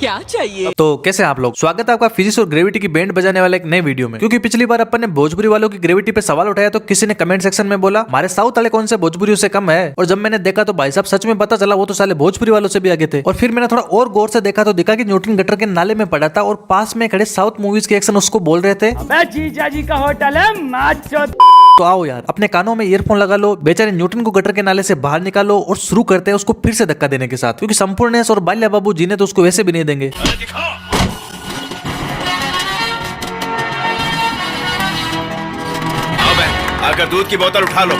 क्या चाहिए। तो कैसे आप लोग, स्वागत है आपका फिजिक्स और ग्रेविटी की बैंड बजाने वाले एक नए वीडियो में। क्योंकि पिछली बार अपन ने भोजपुरी वालों की ग्रेविटी पे सवाल उठाया तो किसी ने कमेंट सेक्शन में बोला हमारे साउथ वाले कौन से भोजपुरी से कम है। और जब मैंने देखा तो भाई साहब सच में पता चला वो तो साले भोजपुरी वालों से भी आगे थे। और फिर मैंने थोड़ा और गौर से देखा तो दिखा कि न्यूटन गटर के नाले में पड़ा था और पास में खड़े साउथ मूवीज के एक्शन उसको बोल रहे थे जीजा जी का होटल है। तो आओ यार अपने कानों में ईयरफोन लगा लो, बेचारे न्यूटन को गटर के नाले से बाहर निकालो और शुरू करते हैं उसको फिर से धक्का देने के साथ। क्योंकि संपूर्णेश और बाल्या बाबू जी ने तो उसको वैसे भी नहीं देंगे। आकर दूध की बोतल उठा लो।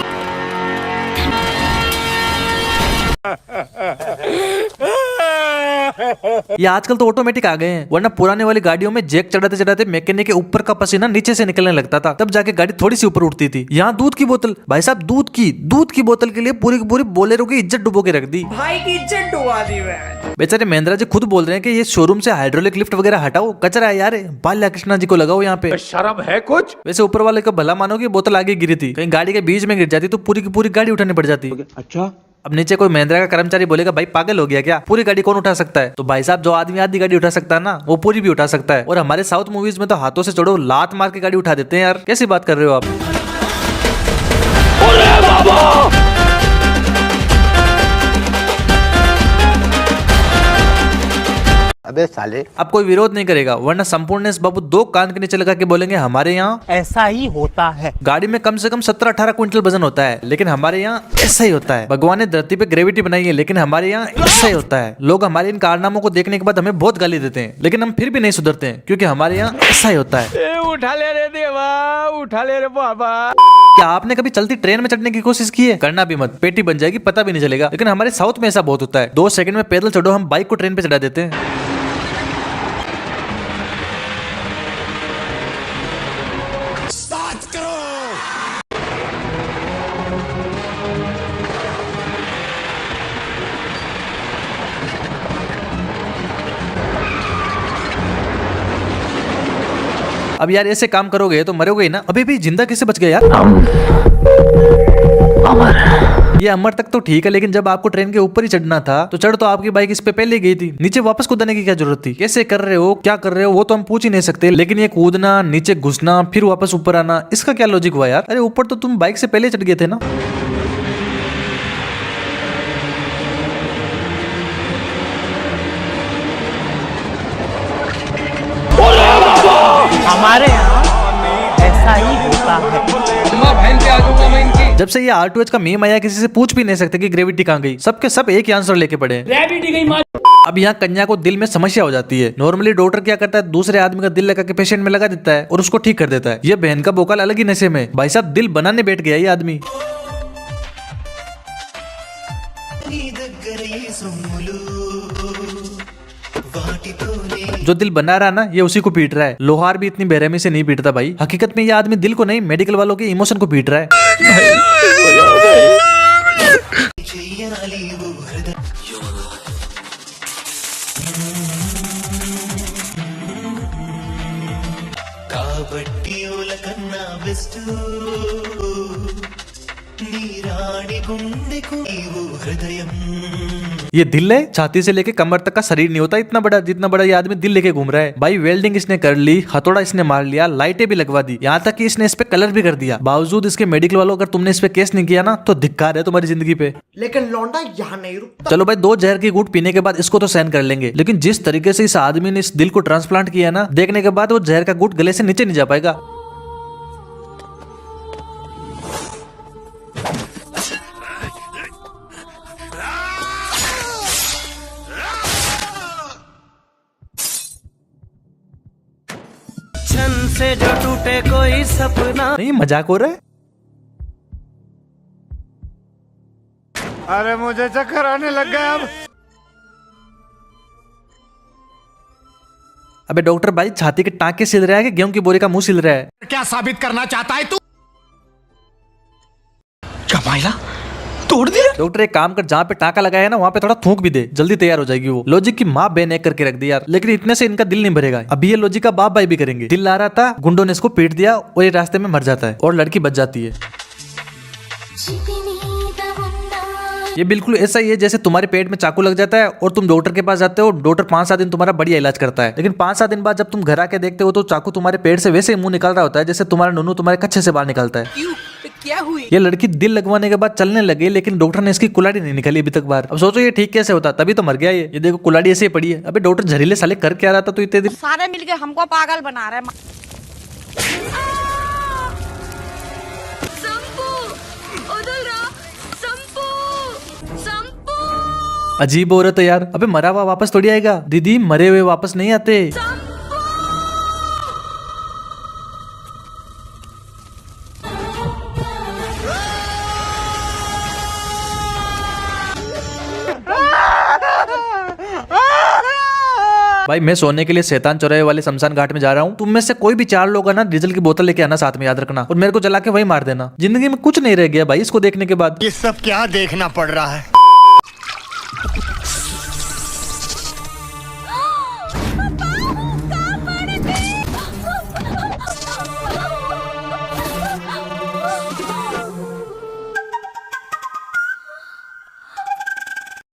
ये आजकल तो ऑटोमेटिक आ गए हैं, वरना पुराने वाली गाड़ियों में जैक चढ़ाते चढ़ाते मैकेनिक के ऊपर का पसीना नीचे से निकलने लगता था, तब जाके गाड़ी थोड़ी सी ऊपर उठती थी। यहाँ दूध की बोतल, भाई साहब दूध की बोतल के लिए पूरी की पूरी बोलेरो की इज्जत डुबो के रख दी। भाई की इज्जत डुबा दी मैं। बेचारे महिंद्रा जी खुद बोल रहे हैं कि ये शोरूम से हाइड्रोलिक लिफ्ट वगैरह हटाओ, कचरा है यार, बाल्या कृष्णा जी को लगाओ यहाँ पे। शर्म है कुछ? वैसे ऊपर वाले का भला मानो कि बोतल आगे गिरी थी, कहीं गाड़ी के बीच में गिर जाती तो पूरी की पूरी गाड़ी उठानी पड़ जाती। अच्छा, अब नीचे कोई महिंद्रा का कर्मचारी बोलेगा भाई पागल हो गया क्या, पूरी गाड़ी कौन उठा सकता है? तो भाई साहब जो आदमी आधी गाड़ी उठा सकता है ना वो पूरी भी उठा सकता है। और हमारे साउथ मूवीज में तो हाथों से छोड़ो लात मार के गाड़ी उठा देते हैं यार, कैसी बात कर रहे हो आप? अबे साले, अब कोई विरोध नहीं करेगा, वरना संपूर्णेश बाबू दो कान के नीचे लगा के बोलेंगे हमारे यहाँ ऐसा ही होता है। गाड़ी में कम से कम 17-18 क्विंटल वजन होता है, लेकिन हमारे यहाँ ऐसा ही होता है। भगवान ने धरती पे ग्रेविटी बनाई है, लेकिन हमारे यहाँ ऐसा ही होता है। लोग हमारे इन कारनामों को देखने के बाद हमें बहुत गाली देते हैं, लेकिन हम फिर भी नहीं सुधरते हैं, क्योंकि हमारे यहाँ ऐसा ही होता है। उठा ले रे देवा, उठा ले रे बाबा। क्या आपने कभी चलती ट्रेन में चढ़ने की कोशिश की है? करना भी मत, पेटी बन जाएगी, पता भी नहीं चलेगा। लेकिन हमारे साउथ में ऐसा बहुत होता है, 2 सेकंड में पैदल चढ़ो, हम बाइक को ट्रेन पे चढ़ा देते हैं। अब यार ऐसे काम करोगे तो मरोगे ही ना। अभी भी जिंदा कैसे बच गए यार? ये अमर तक तो ठीक है, लेकिन जब आपको ट्रेन के ऊपर ही चढ़ना था तो चढ़ तो आपकी बाइक इस पे पहले गई थी, नीचे वापस कूदने की क्या जरूरत थी? कैसे कर रहे हो, क्या कर रहे हो वो तो हम पूछ ही नहीं सकते, लेकिन ये कूदना, नीचे घुसना, फिर वापस ऊपर आना, इसका क्या लॉजिक हुआ यार? अरे ऊपर तो तुम बाइक से पहले चढ़ गए थे ना। हमारे यहाँ ऐसा ही होता है। जब से ये R2H का मीम आया किसी से पूछ भी नहीं सकते कि ग्रेविटी कहाँ गई, सबके सब एक ही आंसर लेके पड़े हैं। अब यहाँ कन्या को दिल में समस्या हो जाती है। नॉर्मली डॉक्टर क्या करता है, दूसरे आदमी का दिल लगा के पेशेंट में लगा देता है और उसको ठीक कर देता है। ये बहन का बोकाल अलग ही नशे में, भाई साहब दिल बनाने बैठ गया ये आदमी। जो दिल बना रहा है ना ये उसी को पीट रहा है। लोहार भी इतनी बेरहमी से नहीं पीटता भाई। हकीकत में ये आदमी दिल को नहीं, मेडिकल वालों के इमोशन को पीट रहा है। ये दिल है, छाती से लेके कमर तक का शरीर नहीं होता इतना बड़ा, जितना बड़ा ये आदमी दिल लेके घूम रहा है। भाई वेल्डिंग इसने कर ली, हथौड़ा इसने मार लिया, लाइटें भी लगवा दी, यहाँ तक कि इसने इस पे कलर भी कर दिया। बावजूद इसके मेडिकल वालों, अगर तुमने इस पे केस नहीं किया ना तो धिक्कार है तुम्हारी जिंदगी पे। लेकिन लौंडा यहाँ नहीं रुकता। चलो भाई 2 जहर की घूंट पीने के बाद इसको तो सहन कर लेंगे, लेकिन जिस तरीके से इस आदमी ने इस दिल को ट्रांसप्लांट किया ना, देखने के बाद वो जहर का घूंट गले से नीचे नहीं जा पाएगा। से जो टूटे कोई सपना। नहीं मजाक हो रहा है? अरे मुझे चक्कर आने लग गया अब। अबे डॉक्टर भाई छाती के टांके सिल रहा है कि गेहूं की बोरी का मुंह सिल रहा है? क्या साबित करना चाहता है तू? कमाइला तोड़ दिया। डॉक्टर एक काम कर, जहाँ पे टाका लगाया है ना वहाँ पे थोड़ा थूक भी दे, जल्दी तैयार हो जाएगी वो। लॉजिक की माँ बहन एक करके रख दी यार, लेकिन इतने से इनका दिल नहीं भरेगा। अभी ये लॉजिक का बाप भाई भी करेंगे। दिल ला रहा था, गुंडों ने इसको पीट दिया और ये रास्ते में मर जाता है और लड़की बच जाती है। ये बिल्कुल ऐसा ही है जैसे तुम्हारे पेट में चाकू लग जाता है और तुम डॉक्टर के पास जाते हो, डॉक्टर 5-7 दिन तुम्हारा बढ़िया इलाज करता है, लेकिन 5-7 दिन बाद जब तुम घर आके देखते हो तो चाकू तुम्हारे पेट से वैसे ही मुंह निकल रहा होता है जैसे तुम्हारा नुनू तुम्हारे कच्चे से बाहर निकलता है। क्या हुई? ये लड़की दिल लगवाने के बाद चलने लगी, लेकिन डॉक्टर ने इसकी कुल्हाड़ी नहीं निकाली अभी तक बाहर। अब सोचो ये ठीक कैसे होता, तभी तो मर गया ये देखो कुल्हाड़ी ऐसे ही पड़ी है। अबे डॉक्टर झरीले साले कर क्या रहा था तो इतने दिन? सारे मिलके हमको पागल बना रहे हैं। अजीब औरत है यार। अबे मरा हुआ वापस थोड़ी आएगा दीदी, मरे हुए वापस नहीं आते। भाई मैं सोने के लिए शैतान चौराहे वाले शमशान घाट में जा रहा हूँ। तुम में से कोई भी 4 लोग है ना, डीजल की बोतल लेके आना साथ में, याद रखना, और मेरे को जला के वही मार देना। जिंदगी में कुछ नहीं रह गया भाई इसको देखने के बाद। ये सब क्या देखना पड़ रहा है?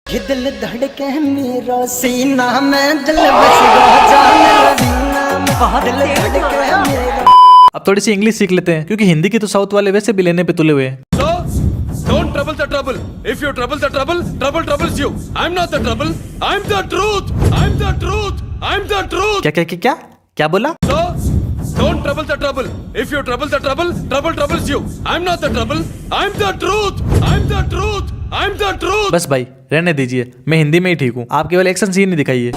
ये दिल धड़के मेरा सीना में, दिल बस गया जान लवीना में, दिल धड़के मेरा। अब थोड़ी सी इंग्लिश सीख लेते हैं, क्योंकि हिंदी की तो साउथ वाले वैसे भी लेने पे तुले हुए हैं। Don't trouble the trouble. If you trouble the trouble, trouble troubles you. I'm not the trouble. I'm the truth. I'm the truth. I'm the truth. क्या क्या क्या क्या क्या बोला? So, don't trouble the trouble. If you trouble the trouble, trouble troubles you. I'm not the trouble. I'm the truth. I'm the truth. I'm the truth. बस भाई रहने दीजिए, मैं हिंदी में ही ठीक हूँ, आप केवल एक्शन सीन नहीं दिखाइए।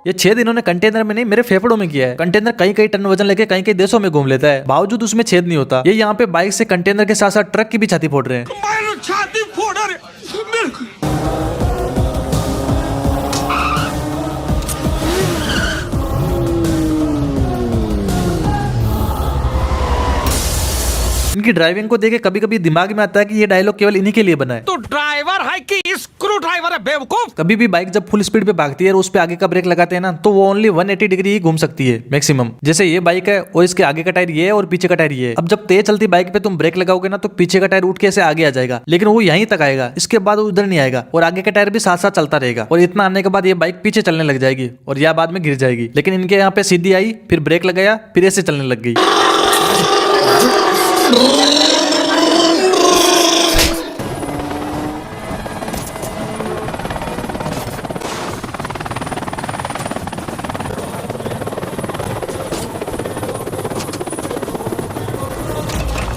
ये 6 दिनों ने कंटेनर में नहीं मेरे फेफड़ों में किया है। कंटेनर कई टन वजन लेके कई देशों में घूम लेता है, बावजूद उसमें छेद नहीं होता। ये यहाँ पे बाइक से कंटेनर के साथ साथ ट्रक की भी छाती फोड़ रहे हैं। इनकी ड्राइविंग को देखे कभी कभी दिमाग में आता है कि ये डायलॉग केवल इन्हीं के लिए बना है। तो ड्राइवर है कि स्क्रू ड्राइवर है बेवकूफ? कभी भी बाइक जब फुल स्पीड पे भागती है और उस पे आगे का ब्रेक लगाते हैं ना, तो वो ओनली 180 डिग्री ही घूम सकती है मैक्सिमम। जैसे ये बाइक है और इसके आगे का टायर ये है और पीछे का टायर ये है। अब जब तेज चलती बाइक पे तुम ब्रेक लगाओगे ना, तो पीछे का टायर उठ के ऐसे आगे आ जाएगा, लेकिन वो यहीं तक आएगा, इसके बाद वो उधर नहीं आएगा, और आगे का टायर भी साथ साथ चलता रहेगा। और इतना आने के बाद ये बाइक पीछे चलने लग जाएगी और या बाद में गिर जाएगी। लेकिन इनके यहाँ पे सीधी आई, फिर ब्रेक लगाया, फिर ऐसे चलने लग गई।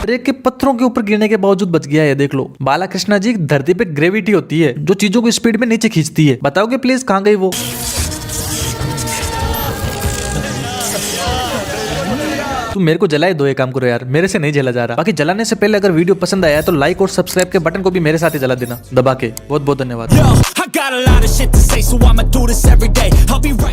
ब्रेक के पत्थरों के ऊपर गिरने के बावजूद बच गया है, देख लो। बालाकृष्णा जी, धरती पे ग्रेविटी होती है जो चीजों को स्पीड में नीचे खींचती है। बताओगे प्लीज कहाँ गई वो? तुम मेरे को जलाए दो, ये काम करो यार, मेरे से नहीं जला जा रहा। बाकी जलाने से पहले अगर वीडियो पसंद आया तो लाइक और सब्सक्राइब के बटन को भी मेरे साथ ही जला देना दबा के। बहुत बहुत धन्यवाद।